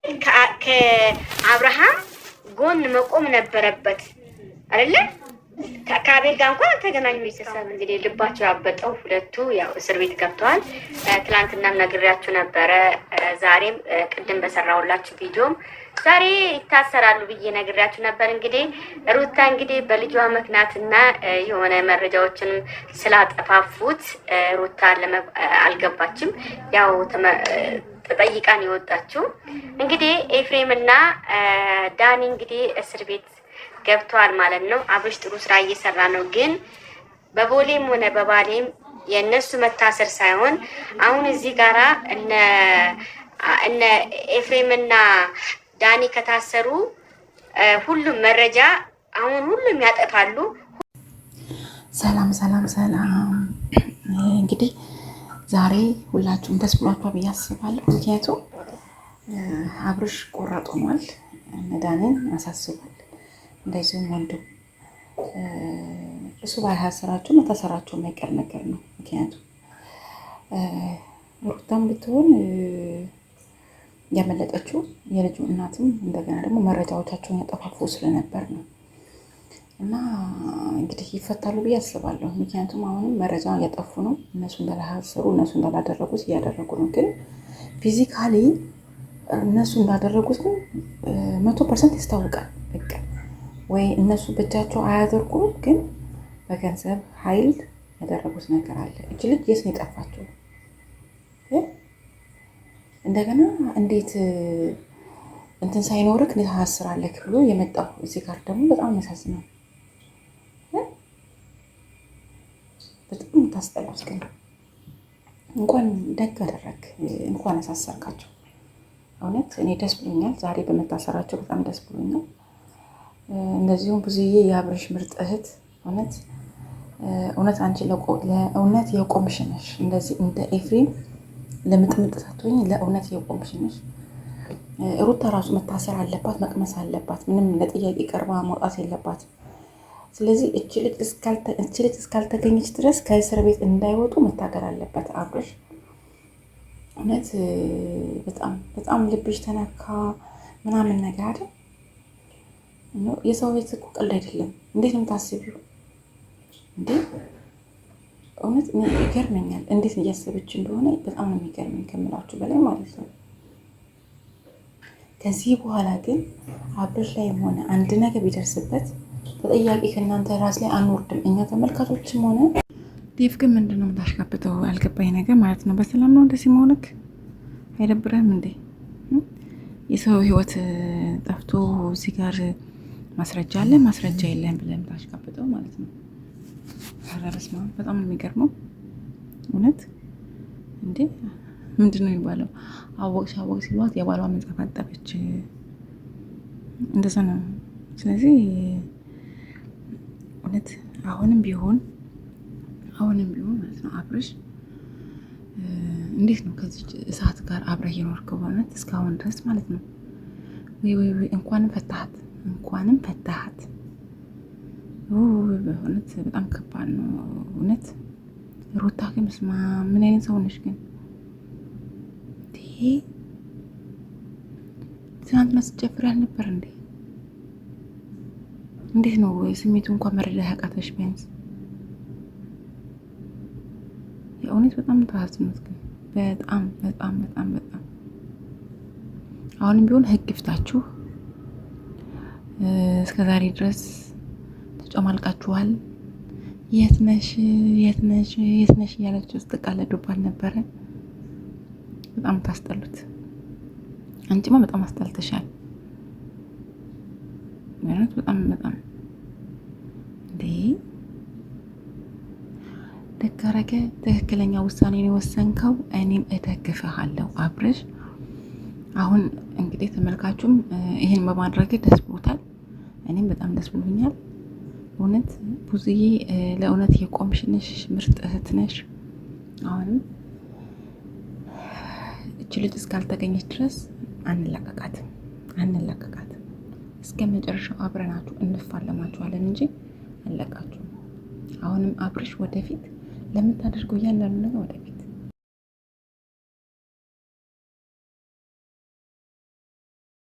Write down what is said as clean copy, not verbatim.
ከአብርሃም ጎን መቆም ነበረበት አይደለ? ከአቤል ጋር እንኳን ተገናኙ። ቤተሰብ እንግዲህ ልባቸው ያበጠው ሁለቱ ያው እስር ቤት ገብተዋል። ትላንትናም ነግሬያችሁ ነበረ። ዛሬም ቅድም በሰራሁላችሁ ቪዲዮም ዛሬ ይታሰራሉ ብዬ ነግሬያችሁ ነበር። እንግዲህ ሩታ እንግዲህ በልጇ ምክንያትና የሆነ መረጃዎችንም ስላጠፋፉት ሩታ አልገባችም። ያው ተጠይቃን የወጣችው እንግዲህ ኤፍሬምና ዳኒ እንግዲህ እስር ቤት ገብተዋል ማለት ነው። አብርሽ ጥሩ ስራ እየሰራ ነው። ግን በቦሌም ሆነ በባሌም የእነሱ መታሰር ሳይሆን አሁን እዚህ ጋራ እነ ኤፍሬምና ዳኒ ከታሰሩ ሁሉም መረጃ አሁን ሁሉም ያጠፋሉ። ሰላም ሰላም ሰላም። እንግዲህ ዛሬ ሁላችሁም ደስ ብሏችኋል ብዬ አስባለሁ። ምክንያቱም አብርሽ ቆራጥ ሆኗል፣ ዳኒን አሳስቧል። እንደዚሁም ወንዱ እሱ ባያሳስራቸው መታሰራቸው የማይቀር ነገር ነው። ምክንያቱም ሩታም ብትሆን ያመለጠችው የልጁ እናትም እንደገና ደግሞ መረጃዎቻቸውን ያጠፋፉ ስለነበር ነው። እና እንግዲህ ይፈታሉ ብዬ አስባለሁ። ምክንያቱም አሁንም መረጃ እያጠፉ ነው። እነሱ እንዳላሰሩ እነሱ እንዳላደረጉት እያደረጉ ነው። ግን ፊዚካሊ እነሱ እንዳደረጉት ግን 100% ያስታውቃል። በቃ ወይ እነሱ በእጃቸው አያደርጉም፣ ግን በገንዘብ ኃይል ያደረጉት ነገር አለ። እጅ ልጅ የት ነው የጠፋቸው? እንደገና እንዴት እንትን ሳይኖርክ ታስራለህ ብሎ የመጣው እዚህ ጋር ደግሞ በጣም ያሳዝናል። በጣም ታስጠላች። ግን እንኳን ደግ አደረግ፣ እንኳን ያሳሰርካቸው። እውነት እኔ ደስ ብሎኛል ዛሬ በመታሰራቸው በጣም ደስ ብሎኛል። እንደዚሁም ብዙዬ የአብርሽ ምርጥ እህት እውነት አንቺ ለእውነት የቆምሽ ነሽ። እንደዚህ እንደ ኤፍሬም ለምጥምጥ ሳትሆኝ ለእውነት የቆምሽ ነሽ። ሩታ ራሱ መታሰር አለባት፣ መቅመስ አለባት። ምንም ለጥያቄ ቀርባ መውጣት የለባትም። ስለዚህ እች ልጅ እስካልተገኘች ድረስ ከእስር ቤት እንዳይወጡ መታገል አለበት አብርሽ። እውነት በጣም በጣም ልብሽ ተነካ ምናምን ነገር አይደል? የሰው ቤት እኮ ቀልድ አይደለም። እንዴት ነው የምታስቢው እንዴ? እውነት ይገርመኛል እንዴት እያሰበች እንደሆነ በጣም ነው የሚገርመኝ ከምላችሁ በላይ ማለት ነው። ከዚህ በኋላ ግን አብርሽ ላይም ሆነ አንድ ነገር ቢደርስበት ተጠያቂ ከእናንተ ራስ ላይ አንወርድም እኛ ተመልካቾችም ሆነ ዴቭ። ግን ምንድን ነው የምታሽቃብጠው? ያልገባኝ ነገር ማለት ነው። በሰላም ነው እንደዚህ መሆንክ አይደብረህም እንዴ? የሰው ህይወት ጠፍቶ እዚህ ጋር ማስረጃ አለ ማስረጃ የለም ብለህ የምታሽቃብጠው ማለት ነው። ኧረ በስመ አብ በጣም ነው የሚገርመው እውነት። እንዴ ምንድን ነው የሚባለው? አወቅሽ ሲሏት የባሏ መጽሐፍ አጠበች፣ እንደዛ ነው። ስለዚህ እውነት አሁንም ቢሆን ማለት ነው አብርሽ እንዴት ነው ከዚህ እሳት ጋር አብረህ የኖርከው በእውነት እስካሁን ድረስ ማለት ነው። ወይ እንኳንም ፈታሃት በእውነት በጣም ከባድ ነው እውነት። ሩታ ግን ስማ ምን አይነት ሰው ነሽ ግን? ትናንትና ስትጨፍሪ አልነበር እንዴ? እንዴት ነው ስሜቱ እንኳን መረዳት ያቃተሽ? ቢያንስ የእውነት በጣም ታዝኑት ግን በጣም በጣም በጣም በጣም አሁንም ቢሆን ህግ ይፍታችሁ። እስከዛሬ ድረስ ተጨማልቃችኋል። የት ነሽ እያለችው ስትቃለዱባት ነበረ። በጣም ታስጠሉት። አንቺማ በጣም አስጠልተሻል ማለት በጣም በጣም እንዴ። ደግ አደረገ። ትክክለኛ ውሳኔ ነው የወሰንከው። እኔም እደግፍሃለሁ አብርሽ። አሁን እንግዲህ ተመልካቹም ይሄን በማድረግ ደስ ብሎታል። እኔም በጣም ደስ ብሎኛል እውነት። ብዙዬ ለእውነት የቆምሽ ነሽ፣ ምርጥ እህት ነሽ። አሁንም እች ልጅ እስካልተገኘች ድረስ አንለቀቃትም። እስከ መጨረሻው አብረናችሁ እንፋለማችኋለን እንጂ አንለቃችሁም። አሁንም አብርሽ ወደፊት ለምታደርገው እያንዳንዱ ነገር ወደፊት